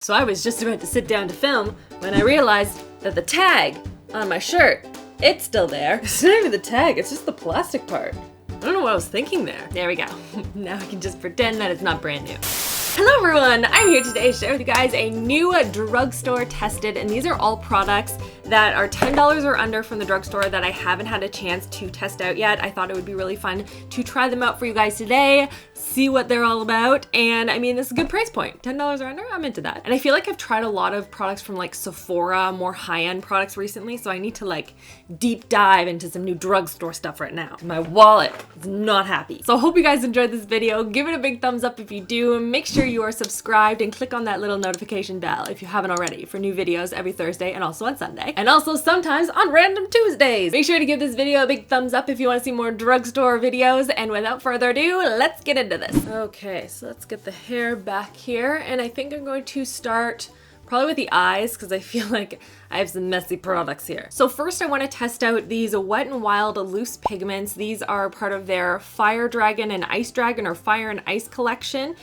So I was just about to sit down to film when I realized that the tag on my shirt, it's still there. It's not even the tag, it's just the plastic part. I don't know what I was thinking there. There we go. Now I can just pretend that it's not brand new. Hello everyone, I'm here today to share with you guys a new drugstore tested, and these are all products that are $10 or under from the drugstore that I haven't had a chance to test out yet. I thought it would be really fun to try them out for you guys today, see what they're all about, and I mean, this is a good price point. $10 or under, I'm into that. And I feel like I've tried a lot of products from like Sephora, more high-end products recently, so I need to like deep dive into some new drugstore stuff right now. My wallet is not happy. So I hope you guys enjoyed this video. Give it a big thumbs up if you do, and make sure you are subscribed and click on that little notification bell if you haven't already for new videos every Thursday and also on Sunday. And also sometimes on random Tuesdays. Make sure to give this video a big thumbs up if you want to see more drugstore videos. And without further ado, let's get into this. Okay, so let's get the hair back here. And I think I'm going to start probably with the eyes because I feel like I have some messy products here. So first I want to test out these Wet n Wild loose pigments. These are part of their Fire Dragon and Ice Dragon, or Fire and Ice collection.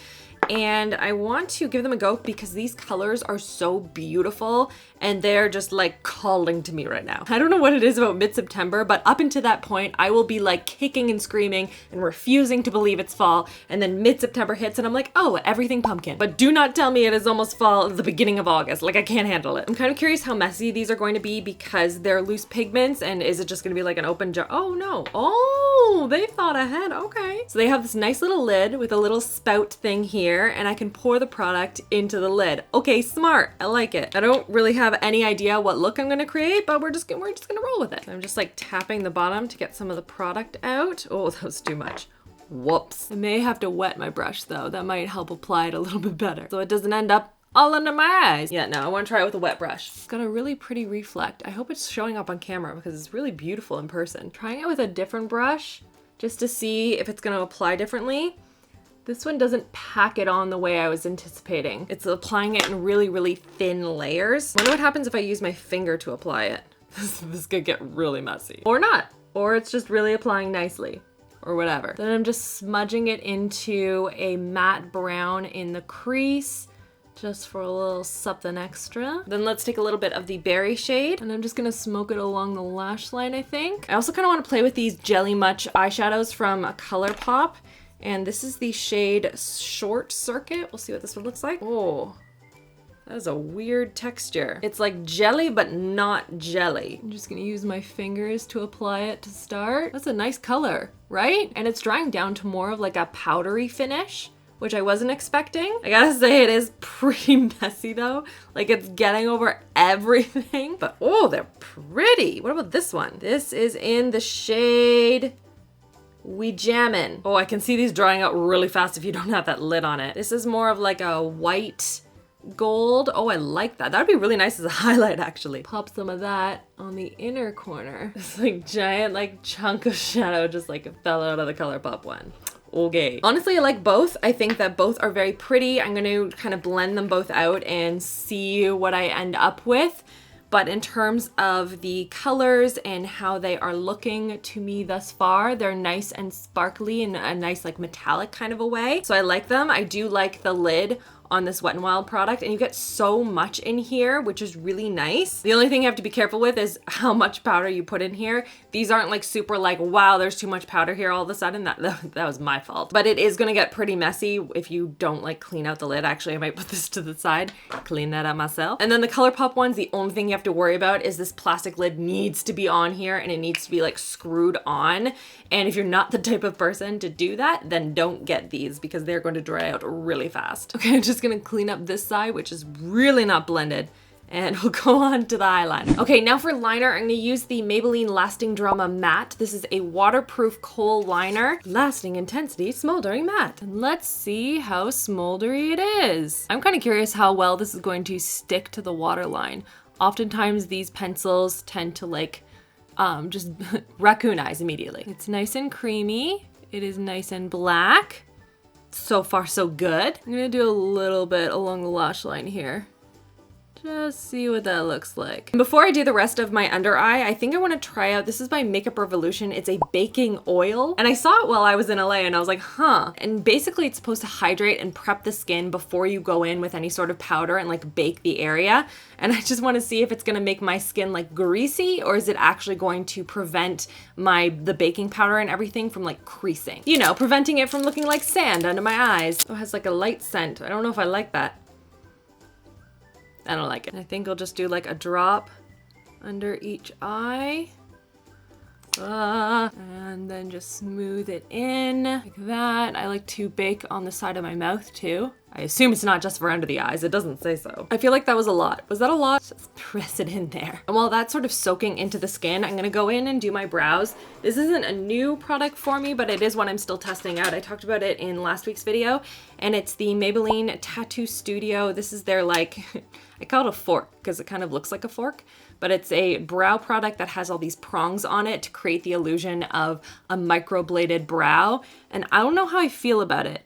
And I want to give them a go because these colors are so beautiful and they're just like calling to me right now. I don't know what it is about mid-September, but up until that point, I will be like kicking and screaming and refusing to believe it's fall. And then mid-September hits and I'm like, oh, everything pumpkin. But do not tell me it is almost fall at the beginning of August. Like I can't handle it. I'm kind of curious how messy these are going to be because they're loose pigments, and is it just gonna be like an open jar? Oh no, oh, they thought ahead, okay. So they have this nice little lid with a little spout thing here, and I can pour the product into the lid. Okay, smart, I like it. I don't really have any idea what look I'm gonna create, but we're just gonna roll with it. I'm just like tapping the bottom to get some of the product out. Oh, that was too much. Whoops. I may have to wet my brush though. That might help apply it a little bit better so it doesn't end up all under my eyes. Yeah, no, I want to try it with a wet brush. It's got a really pretty reflect. I hope it's showing up on camera because it's really beautiful in person. Trying it with a different brush just to see if it's gonna apply differently. This one doesn't pack it on the way I was anticipating. It's applying it in really, really thin layers. I wonder what happens if I use my finger to apply it. This could get really messy. Or not. Or it's just really applying nicely. Or whatever. Then I'm just smudging it into a matte brown in the crease, just for a little something extra. Then let's take a little bit of the berry shade, and I'm just gonna smoke it along the lash line, I think. I also kind of want to play with these Jelly Much eyeshadows from ColourPop. And this is the shade Short Circuit. We'll see what this one looks like. Oh, that is a weird texture. It's like jelly, but not jelly. I'm just gonna use my fingers to apply it to start. That's a nice color, right? And it's drying down to more of like a powdery finish, which I wasn't expecting. I gotta say it is pretty messy though. Like it's getting over everything, but oh, they're pretty. What about this one? This is in the shade We Jammin'. Oh, I can see these drying out really fast if you don't have that lid on it. This is more of like a white gold. Oh, I like that. That would be really nice as a highlight actually. Pop some of that on the inner corner. This like giant like chunk of shadow just like fell out of the ColourPop one. Okay. Honestly, I like both. I think that both are very pretty. I'm going to kind of blend them both out and see what I end up with. But in terms of the colors and how they are looking to me thus far, they're nice and sparkly in a nice like metallic kind of a way. So I like them. I do like the lid on this Wet n Wild product, and you get so much in here, which is really nice. The only thing you have to be careful with is how much powder you put in here. These aren't like super like, wow, there's too much powder here all of a sudden. That was my fault. But it is gonna get pretty messy if you don't like clean out the lid. Actually, I might put this to the side, clean that out myself. And then the ColourPop ones, the only thing you have to worry about is this plastic lid needs to be on here, and it needs to be like screwed on. And if you're not the type of person to do that, then don't get these because they're going to dry out really fast. Okay, I'm just gonna clean up this side, which is really not blended, and we'll go on to the eyeliner. Okay, now for liner, I'm gonna use the Maybelline Lasting Drama Matte. This is a waterproof kohl liner. Lasting intensity, smoldering matte. And let's see how smoldery it is. I'm kind of curious how well this is going to stick to the waterline. Oftentimes these pencils tend to like just raccoon eyes immediately. It's nice and creamy. It is nice and black. So far, so good. I'm gonna do a little bit along the lash line here. Just see what that looks like. Before I do the rest of my under eye, I think I want to try out, this is by Makeup Revolution. It's a baking oil. And I saw it while I was in LA and I was like, huh. And basically it's supposed to hydrate and prep the skin before you go in with any sort of powder and like bake the area. And I just want to see if it's going to make my skin like greasy, or is it actually going to prevent the baking powder and everything from like creasing. You know, preventing it from looking like sand under my eyes. Oh, it has like a light scent. I don't know if I like that. I don't like it. I think I'll just do like a drop under each eye. And then just smooth it in like that. I like to bake on the side of my mouth too. I assume it's not just for under the eyes. It doesn't say so. I feel like that was a lot. Was that a lot? Just press it in there. And while that's sort of soaking into the skin, I'm gonna go in and do my brows. This isn't a new product for me, but it is one I'm still testing out. I talked about it in last week's video, and it's the Maybelline Tattoo Studio. This is their like, I call it a fork because it kind of looks like a fork, but it's a brow product that has all these prongs on it to create the illusion of a microbladed brow. And I don't know how I feel about it.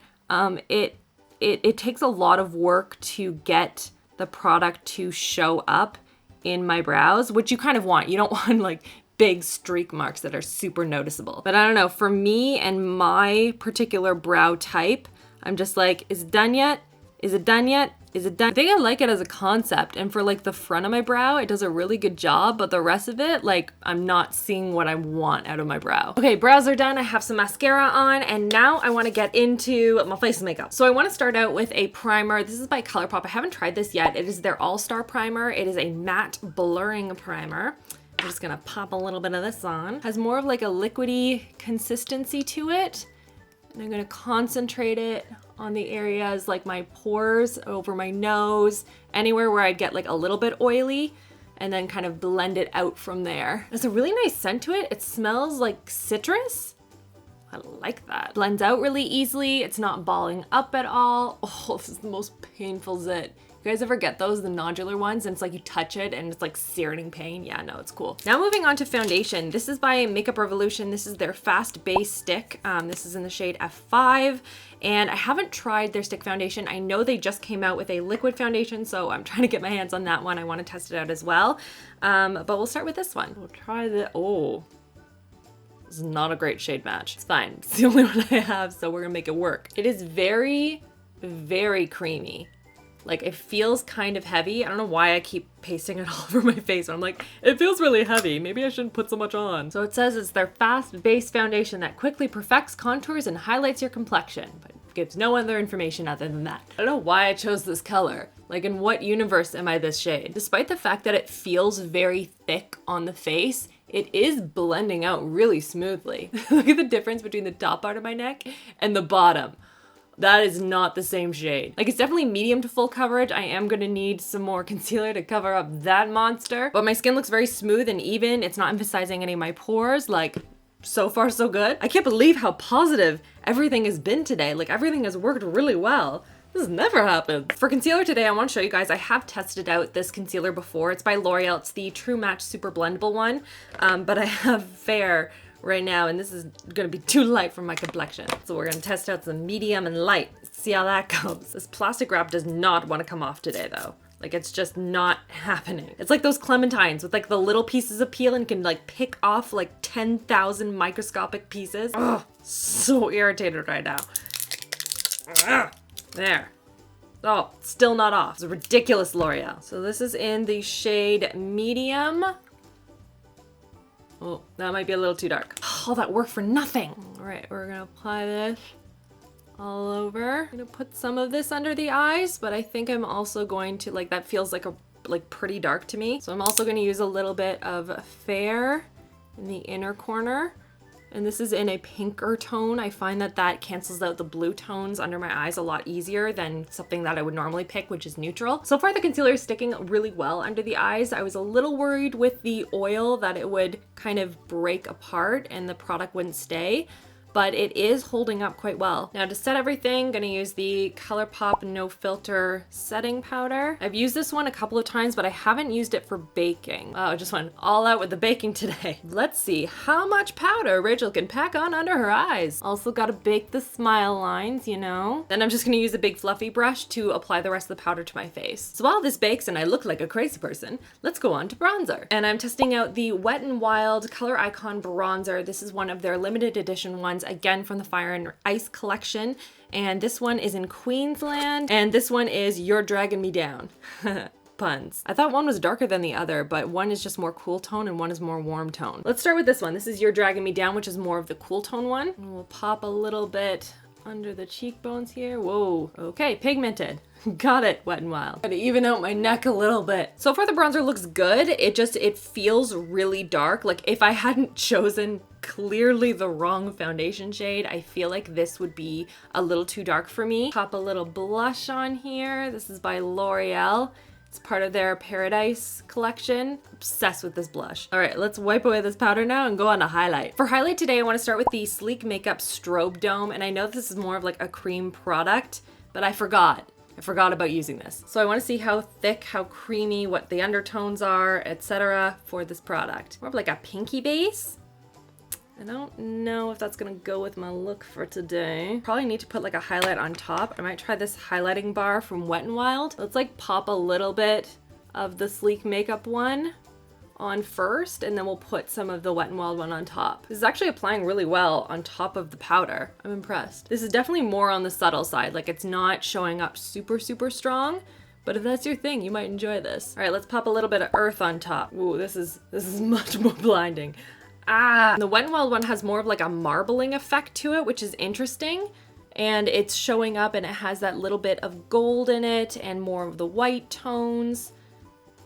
It takes a lot of work to get the product to show up in my brows, which you kind of want. You don't want like big streak marks that are super noticeable. But I don't know, for me and my particular brow type, I'm just like, is it done yet? Is it done yet? Is it done? I think I like it as a concept, and for like the front of my brow, it does a really good job, but the rest of it, like, I'm not seeing what I want out of my brow. Okay, brows are done. I have some mascara on, and now I want to get into my face makeup. So I want to start out with a primer. This is by ColourPop. I haven't tried this yet. It is their All-Star Primer. It is a matte blurring primer. I'm just gonna pop a little bit of this on. Has more of like a liquidy consistency to it. And I'm gonna concentrate it on the areas like my pores, over my nose, anywhere where I'd get like a little bit oily, and then kind of blend it out from there. There's a really nice scent to it. It smells like citrus. I like that. Blends out really easily. It's not balling up at all. Oh, this is the most painful zit. You guys ever get those, the nodular ones, and it's like you touch it and it's like searing pain? Yeah, no, it's cool. Now moving on to foundation. This is by Makeup Revolution. This is their Fast Base Stick. This is in the shade F5, and I haven't tried their stick foundation. I know they just came out with a liquid foundation, so I'm trying to get my hands on that one. I want to test it out as well. But we'll start with this one. We'll try the, oh. This is not a great shade match. It's fine. It's the only one I have, so we're gonna make it work. It is very, very creamy. Like, it feels kind of heavy. I don't know why I keep pasting it all over my face. I'm like, it feels really heavy. Maybe I shouldn't put so much on. So it says it's their fast base foundation that quickly perfects contours and highlights your complexion, but gives no other information other than that. I don't know why I chose this color. Like, in what universe am I this shade? Despite the fact that it feels very thick on the face, it is blending out really smoothly. Look at the difference between the top part of my neck and the bottom. That is not the same shade. Like, it's definitely medium to full coverage. I am gonna need some more concealer to cover up that monster. But my skin looks very smooth and even. It's not emphasizing any of my pores. Like, so far so good. I can't believe how positive everything has been today. Like, everything has worked really well. This has never happened. For concealer today, I want to show you guys, I have tested out this concealer before. It's by L'Oreal. It's the True Match Super Blendable one. But I have Fair right now, and this is gonna be too light for my complexion. So we're gonna test out some medium and light. See how that goes. This plastic wrap does not want to come off today though. Like, it's just not happening. It's like those clementines with like the little pieces of peel and can like pick off like 10,000 microscopic pieces. Oh, so irritated right now. Ugh. There. Oh, still not off. It's a ridiculous L'Oreal. So this is in the shade medium. Oh, that might be a little too dark. All that work for nothing. All right, we're gonna apply this all over. I'm gonna put some of this under the eyes, but I think I'm also going to, like, that feels like pretty dark to me. So I'm also gonna use a little bit of Fair in the inner corner. And this is in a pinker tone. I find that that cancels out the blue tones under my eyes a lot easier than something that I would normally pick, which is neutral. So far the concealer is sticking really well under the eyes. I was a little worried with the oil that it would kind of break apart and the product wouldn't stay. but it is holding up quite well. Now to set everything, gonna use the ColourPop No Filter setting powder. I've used this one a couple of times, but I haven't used it for baking. Oh, I just went all out with the baking today. Let's see how much powder Rachel can pack on under her eyes. Also gotta bake the smile lines, you know. Then I'm just gonna use a big fluffy brush to apply the rest of the powder to my face. So while this bakes and I look like a crazy person, let's go on to bronzer. And I'm testing out the Wet n Wild Color Icon bronzer. This is one of their limited edition ones, again from the Fire and Ice collection. And this one is in Queensland, and this one is You're Dragging Me Down. Puns. I thought one was darker than the other, but one is just more cool tone and one is more warm tone. Let's start with this one. This is You're Dragging Me Down, which is more of the cool tone one. And we'll pop a little bit under the cheekbones here. Whoa. Okay, pigmented. Got it, Wet n Wild. Gotta even out my neck a little bit. So far the bronzer looks good. It feels really dark. Like if I hadn't chosen clearly the wrong foundation shade, I feel like this would be a little too dark for me. Pop a little blush on here. This is by L'Oreal. It's part of their Paradise collection. Obsessed with this blush. All right, let's wipe away this powder now and go on to highlight. For highlight today, I want to start with the Sleek Makeup Strobe Dome. And I know this is more of like a cream product, but I forgot about using this. So I want to see how thick, how creamy, what the undertones are, etc. for this product. More of like a pinky base. I don't know if that's gonna go with my look for today. Probably need to put like a highlight on top. I might try this highlighting bar from Wet n Wild. Let's like pop a little bit of the Sleek Makeup one on first, and then we'll put some of the Wet n Wild one on top. This is actually applying really well on top of the powder. I'm impressed. This is definitely more on the subtle side. Like it's not showing up super, super strong, but if that's your thing, you might enjoy this. All right, let's pop a little bit of earth on top. Ooh, this is much more blinding. Ah, the Wet n Wild one has more of like a marbling effect to it, which is interesting. And it's showing up and it has that little bit of gold in it and more of the white tones.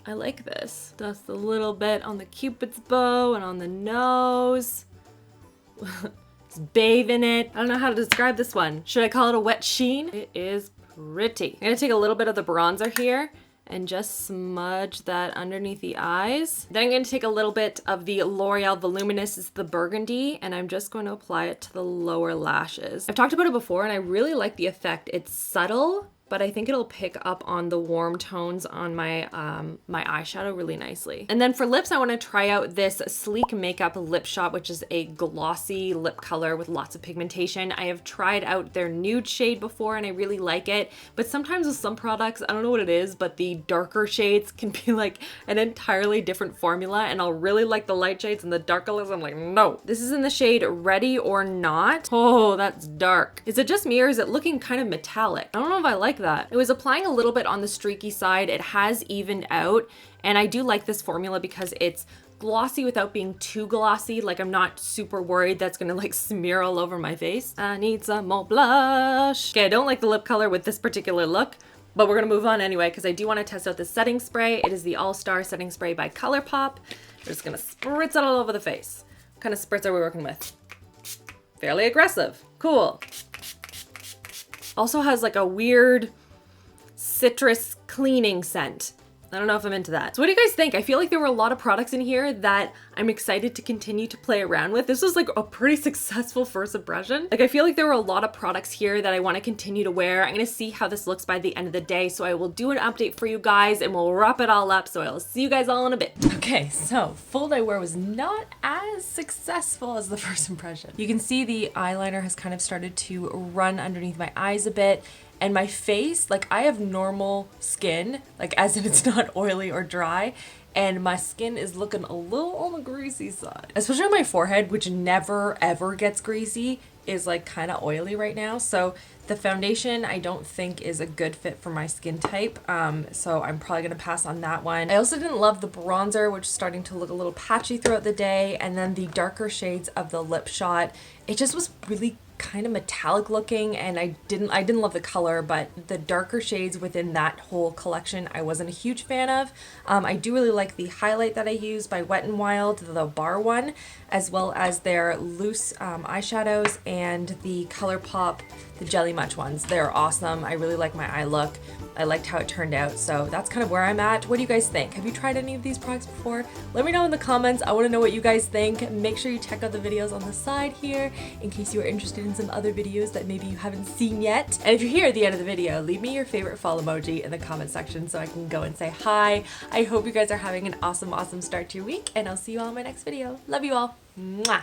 I like this. Dust a little bit on the Cupid's bow and on the nose. Just bathe in it. I don't know how to describe this one. Should I call it a wet sheen? It is pretty. I'm gonna take a little bit of the bronzer here and just smudge that underneath the eyes. Then I'm going to take a little bit of the L'Oreal Voluminous, it's the burgundy, and I'm just going to apply it to the lower lashes. I've talked about it before and I really like the effect. It's subtle, but I think it'll pick up on the warm tones on my my eyeshadow really nicely. And then for lips, I want to try out this Sleek Makeup Lip Shot, which is a glossy lip color with lots of pigmentation. I have tried out their nude shade before and I really like it, but sometimes with some products, I don't know what it is, but the darker shades can be like an entirely different formula, and I'll really like the light shades and the darker ones, I'm like, no. This is in the shade Ready or Not. Oh, that's dark. Is it just me or is it looking kind of metallic? I don't know if I like that. It was applying a little bit on the streaky side. It has evened out, and I do like this formula because it's glossy without being too glossy. Like I'm not super worried that's gonna like smear all over my face. I need some more blush. Okay, I don't like the lip color with this particular look, but we're gonna move on anyway because I do want to test out this setting spray. It is the All Star Setting Spray by ColourPop. We're just gonna spritz it all over the face. What kind of spritz are we working with? Fairly aggressive. Cool. Also has like a weird citrus cleaning scent. I don't know if I'm into that. So what do you guys think? I feel like there were a lot of products in here that I'm excited to continue to play around with. This was like a pretty successful first impression. Like I feel like there were a lot of products here that I want to continue to wear. I'm going to see how this looks by the end of the day. So I will do an update for you guys and we'll wrap it all up. So I'll see you guys all in a bit. Okay, so full day wear was not as successful as the first impression. You can see the eyeliner has kind of started to run underneath my eyes a bit. And my face, like I have normal skin, like as in it's not oily or dry, and my skin is looking a little on the greasy side. Especially on my forehead, which never ever gets greasy, is like kind of oily right now. So the foundation I don't think is a good fit for my skin type, so I'm probably gonna pass on that one. I also didn't love the bronzer, which is starting to look a little patchy throughout the day, and then the darker shades of the lip shot. It just was really kind of metallic looking, and I didn't love the color, but the darker shades within that whole collection I wasn't a huge fan of. I do really like the highlight that I used by Wet n Wild, the bar one, as well as their loose eyeshadows and the ColourPop, the Jelly Much ones. They're awesome. I really like my eye look. I liked how it turned out, so that's kind of where I'm at. What do you guys think? Have you tried any of these products before? Let me know in the comments. I want to know what you guys think. Make sure you check out the videos on the side here in case you are interested in some other videos that maybe you haven't seen yet. And if you're here at the end of the video, leave me your favorite fall emoji in the comment section so I can go and say hi. I hope you guys are having an awesome, awesome start to your week, and I'll see you all in my next video. Love you all. Mwah!